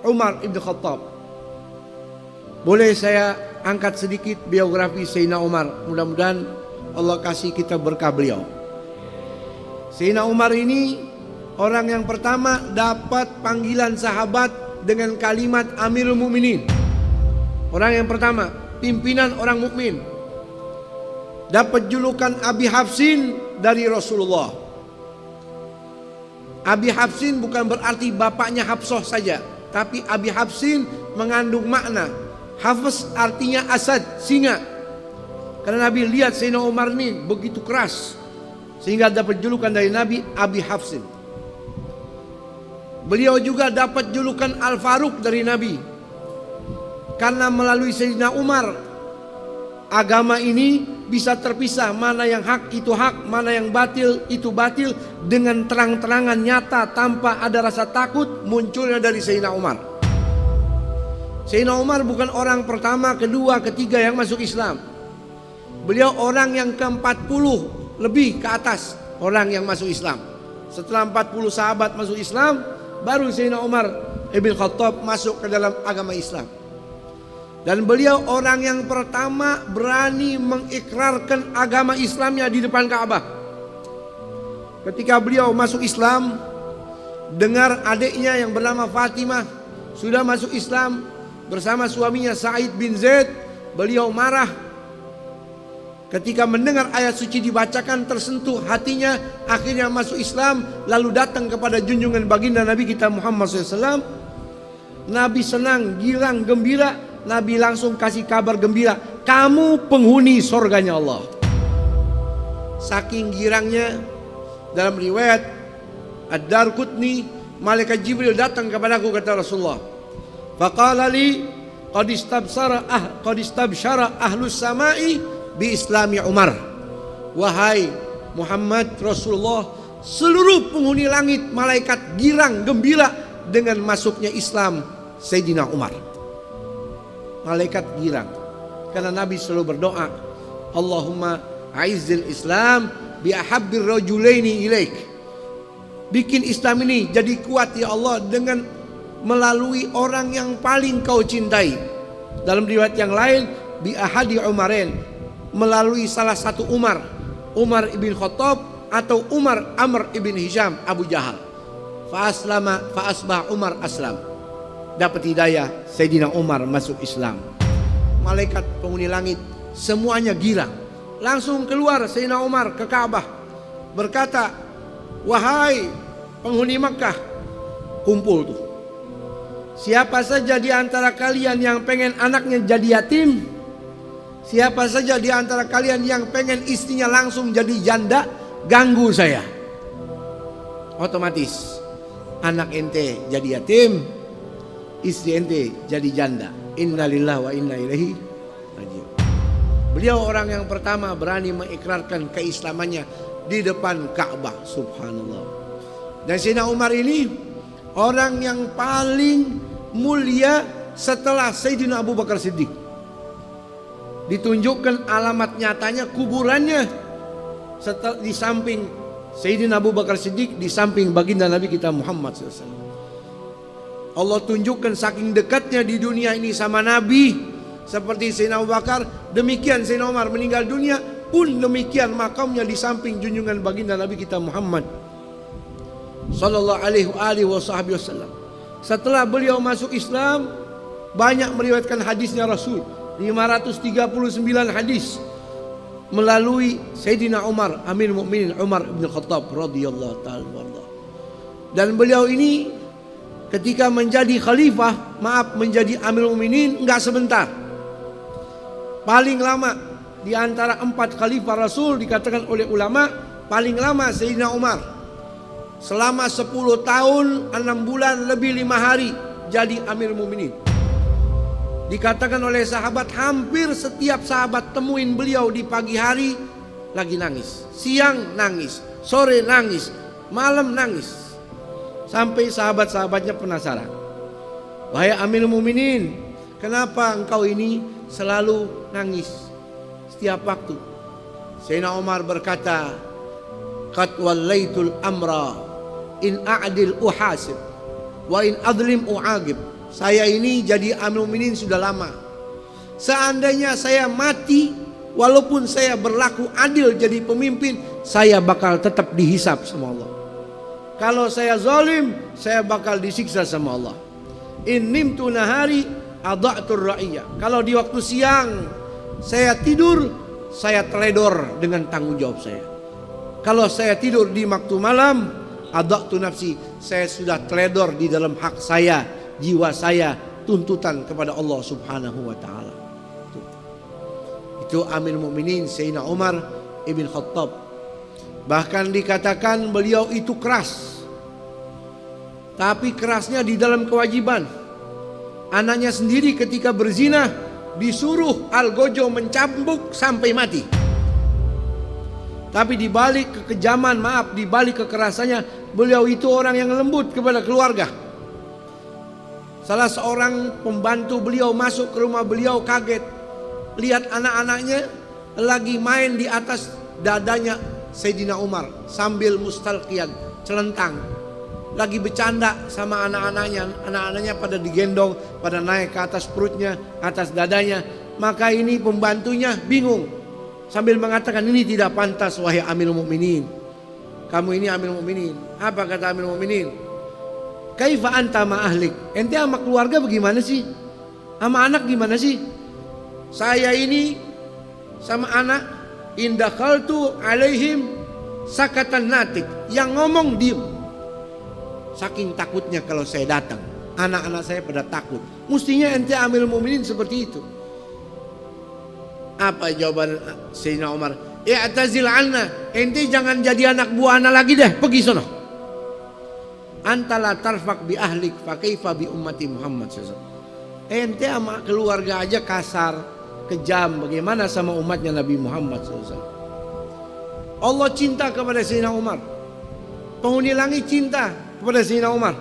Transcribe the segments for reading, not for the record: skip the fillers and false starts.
Umar ibn Khattab. Boleh saya angkat sedikit biografi Sayyidina Umar. Mudah-mudahan Allah kasih kita berkah beliau. Sayyidina Umar ini orang yang pertama dapat panggilan sahabat dengan kalimat Amirul Mukminin. Orang yang pertama, pimpinan orang mukmin. Dapat julukan Abi Hafsin dari Rasulullah. Abi Hafsin bukan berarti bapaknya Hafsah saja, tapi Abi Hafsin mengandung makna. Hafs artinya asad, singa. Karena Nabi lihat Sayyidina Umar ini begitu keras, sehingga dapat julukan dari Nabi Abi Hafsin. Beliau juga dapat julukan Al-Faruq dari Nabi. Karena melalui Sayyidina Umar, agama ini bisa terpisah, mana yang hak itu hak, mana yang batil itu batil, dengan terang-terangan nyata tanpa ada rasa takut munculnya dari Sayyidina Umar. Sayyidina Umar bukan orang pertama, kedua, ketiga yang masuk Islam. Beliau orang yang ke-40 lebih ke atas orang yang masuk Islam. Setelah 40 sahabat masuk Islam, baru Sayyidina Umar ibn Khattab masuk ke dalam agama Islam. Dan beliau orang yang pertama berani mengikrarkan agama Islamnya di depan Ka'bah. Ketika beliau masuk Islam, dengar adiknya yang bernama Fatimah sudah masuk Islam bersama suaminya Sa'id bin Zaid, beliau marah. Ketika mendengar ayat suci dibacakan, tersentuh hatinya, akhirnya masuk Islam, lalu datang kepada junjungan baginda Nabi kita Muhammad SAW. Nabi senang, girang, gembira. Nabi langsung kasih kabar gembira, kamu penghuni surganya Allah. Saking girangnya, dalam riwayat Ad-Darqutni, malaikat Jibril datang kepadaku, kata Rasulullah. Faqala li qad istabsyara ahlus samai bi islami Umar. Wahai Muhammad Rasulullah, seluruh penghuni langit malaikat girang gembira dengan masuknya Islam Sayyidina Umar. Malaikat girang karena Nabi selalu berdoa, Allahumma aizzil Islam bi ahabbir rajulaini ilaik. Bikin Islam ini jadi kuat ya Allah dengan melalui orang yang paling kau cintai. Dalam riwayat yang lain, bi ahadi Umarin, melalui salah satu Umar, Umar ibn Khattab atau Umar Amr ibn Hisham Abu Jahal. Fa asbah Umar aslam. Dapat hidayah, Sayyidina Umar masuk Islam. Malaikat penghuni langit semuanya girang. Langsung keluar Sayyidina Umar ke Ka'bah, berkata, wahai penghuni Makkah, kumpul tuh. Siapa saja di antara kalian yang pengen anaknya jadi yatim, siapa saja di antara kalian yang pengen istrinya langsung jadi janda, ganggu saya. Otomatis anak ente jadi yatim, istri ente jadi janda. Innalillahi wa inna ilaihi raji'un. Beliau orang yang pertama berani mengikrarkan keislamannya di depan Ka'bah. Subhanallah. Dan Sayyidina Umar ini orang yang paling mulia setelah Sayyidina Abu Bakar Siddiq. Ditunjukkan alamat nyatanya kuburannya di samping Sayyidina Abu Bakar Siddiq, di samping baginda Nabi kita Muhammad SAW. Allah tunjukkan saking dekatnya di dunia ini sama Nabi, seperti Sayyidina Abu Bakar, demikian Sayyidina Umar meninggal dunia pun demikian makamnya di samping junjungan baginda Nabi kita Muhammad sallallahu alaihi wasallam. Setelah beliau masuk Islam, banyak meriwayatkan hadisnya Rasul, 539 hadis melalui Sayyidina Umar, Amirul Mukminin Umar bin Khattab radhiyallahu taala anhu. Dan beliau ini ketika menjadi khalifah, menjadi Amirul Mukminin enggak sebentar. Paling lama di antara 4 khalifah Rasul dikatakan oleh ulama, paling lama Sayyidina Umar. Selama 10 tahun 6 bulan lebih 5 hari jadi Amirul Mukminin. Dikatakan oleh sahabat, hampir setiap sahabat temuin beliau di pagi hari lagi nangis, siang nangis, sore nangis, malam nangis. Sampai sahabat-sahabatnya penasaran, wahai Amirul Mukminin, kenapa engkau ini selalu nangis setiap waktu? Sayyidina Umar berkata, qad wallaitul amra in a'dil uhasib. Wa in adlim u'agib. Saya ini jadi Amirul Mukminin sudah lama. Seandainya saya mati, walaupun saya berlaku adil jadi pemimpin, saya bakal tetap dihisap sama Allah. Kalau saya zalim, saya bakal disiksa sama Allah. In nimtu nahari adha'tur ra'iyah. Kalau di waktu siang saya tidur, saya teledor dengan tanggung jawab saya. Kalau saya tidur di waktu malam, adha'tu nafsi, saya sudah teledor di dalam hak saya, jiwa saya, tuntutan kepada Allah Subhanahu wa taala. Itu Amirul Mukminin Sayyidina Umar ibn Khattab. Bahkan dikatakan beliau itu keras, tapi kerasnya di dalam kewajiban. Anaknya sendiri ketika berzina disuruh Algojo mencambuk sampai mati. Tapi di balik kekejaman, di balik kekerasannya, beliau itu orang yang lembut kepada keluarga. Salah seorang pembantu beliau masuk ke rumah beliau kaget, lihat anak-anaknya lagi main di atas dadanya Sayyidina Umar sambil mustalqiyan, celentang, lagi bercanda sama anak-anaknya. Anak-anaknya pada digendong, pada naik ke atas perutnya, atas dadanya. Maka ini pembantunya bingung, sambil mengatakan, ini tidak pantas wahai Amirul Mukminin. Kamu ini Amirul Mukminin. Apa kata Amirul Mukminin? Kaifa anta ma ahlik? Ente sama keluarga bagaimana sih? Sama anak gimana sih? Saya ini sama anak, indakhaltu alaihim sakatan natik. Yang ngomong diem. Saking takutnya kalau saya datang, anak-anak saya pada takut. Mestinya ente Amirul Mukminin seperti itu. Apa jawaban Sayyidina Umar? I'tazil anna, ente jangan jadi anak buah anak lagi deh, pergi sono. Anta la tarfaq bi ahlik fa kaifa bi ummati Muhammad sallallahu alaihi wasallam. Ente sama keluarga aja kasar, kejam, bagaimana sama umatnya Nabi Muhammad SAW. Allah cinta kepada Sayyidina Umar, penghuni langit cinta kepada Sayyidina Umar.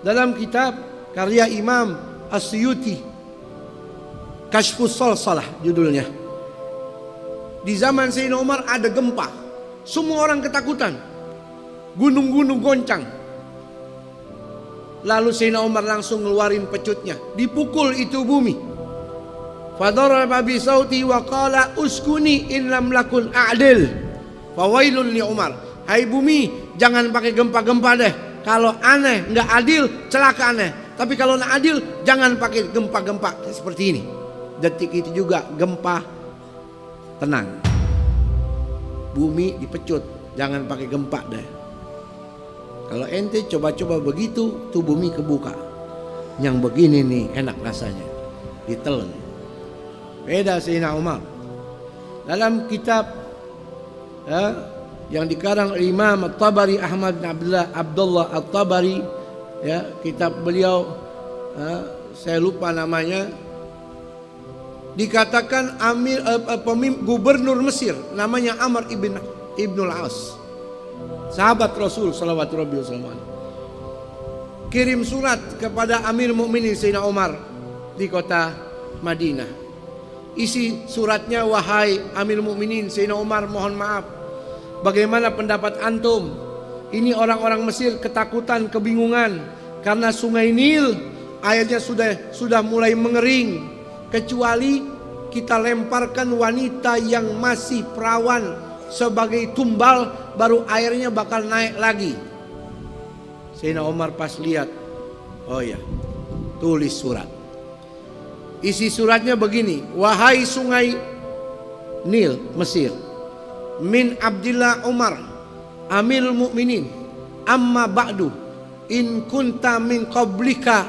Dalam kitab karya Imam As-Suyuti, Kashfus Salsalah judulnya, di zaman Sayyidina Umar ada gempa, semua orang ketakutan, gunung-gunung goncang. Lalu Sayyidina Umar langsung ngeluarin pecutnya, dipukul itu bumi. Fadaraba bi sauti wa qala uskuni in lam lakun a'dil fawailun li Umar. Hai bumi, jangan pakai gempa-gempa deh. Kalau aneh, nggak adil, celaka aneh. Tapi kalau nak adil, jangan pakai gempa-gempa seperti ini. Detik itu juga gempa, tenang. Bumi dipecut, jangan pakai gempa deh. Kalau ente coba-coba begitu, tuh bumi kebuka. Yang begini nih enak rasanya, ditelan. Beda Sayyidina Umar. Dalam kitab yang dikarang Imam At-Tabari, Ahmad bin Abdullah At-Tabari, kitab beliau, saya lupa namanya, dikatakan gubernur Mesir namanya Amr ibnul As, sahabat Rasul sallallahu alaihi wasallam, kirim surat kepada Amir Mukminin Sayyidina Umar di kota Madinah. Isi suratnya, wahai Amir Mukminin Sayyidina Umar, mohon maaf, bagaimana pendapat antum? Ini orang-orang Mesir ketakutan, kebingungan karena Sungai Nil airnya sudah mulai mengering, kecuali kita lemparkan wanita yang masih perawan sebagai tumbal, baru airnya bakal naik lagi. Sayyidina Umar pas lihat, oh ya, tulis surat. Isi suratnya begini, wahai Sungai Nil Mesir, min Abdillah Umar Amirul Mukminin, amma ba'du, in kunta min qablika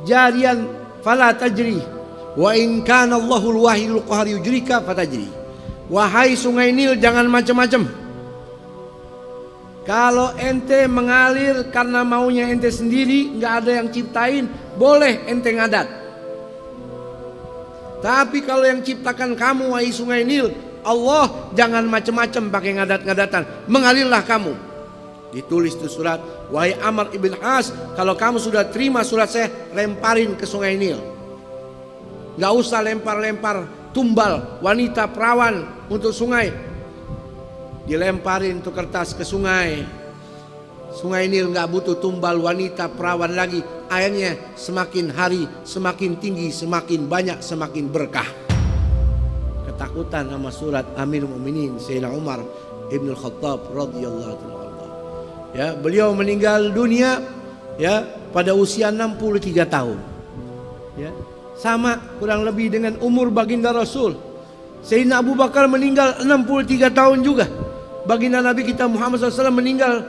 jariyan fala tajri, wa in kana Allahul wahidul qahar yujrika fatajri. Wahai Sungai Nil, jangan macam-macam. Kalau ente mengalir karena maunya ente sendiri, nggak ada yang ciptain, boleh ente ngadat. Tapi kalau yang ciptakan kamu, wahai Sungai Nil, Allah, jangan macam-macam pakai ngadat-ngadatan, mengalirlah kamu. Ditulis itu surat, wahai Amr ibn As, kalau kamu sudah terima surat saya, lemparin ke Sungai Nil. Gak usah lempar-lempar tumbal wanita perawan untuk sungai. Dilemparin tuh kertas ke sungai. Sungai Nil nggak butuh tumbal wanita perawan lagi. Airnya semakin hari semakin tinggi, semakin banyak, semakin berkah. Ketakutan sama surat Amirul Mukminin Sayyidina Umar Ibn Khattab radhiyallahu anhu. Ya, beliau meninggal dunia ya pada usia 63 tahun. Ya, sama kurang lebih dengan umur baginda Rasul. Sayyidina Abu Bakar meninggal 63 tahun juga. Baginda Nabi kita Muhammad SAW meninggal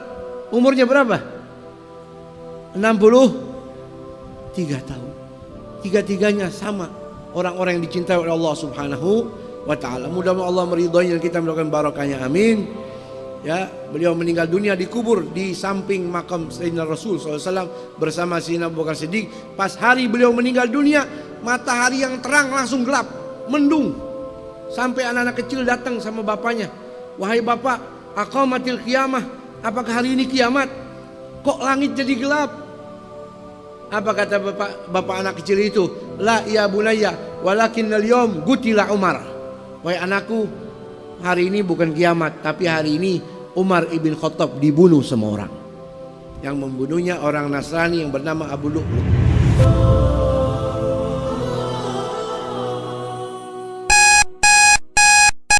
umurnya berapa? 63 tahun. Tiga-tiganya sama orang-orang yang dicintai oleh Allah Subhanahu wa ta'ala. Mudah-mudahan Allah meridhoinya dan kita mendapatkan barakahnya, amin. Ya, beliau meninggal dunia dikubur di samping makam Sayyidina Rasul SAW bersama Sayyidina Abu Bakar Siddiq. Pas hari beliau meninggal dunia, matahari yang terang langsung gelap, mendung. Sampai anak-anak kecil datang sama bapaknya, wahai bapak, aqamatil qiyamah, apakah hari ini kiamat? Kok langit jadi gelap? Apa kata bapak anak kecil itu? La ya bunayya, walakin al-yawm qutila Umar. Wahai anakku, hari ini bukan kiamat, tapi hari ini Umar ibn Khattab dibunuh sama orang. Yang membunuhnya orang Nasrani yang bernama Abu Lu'lu'.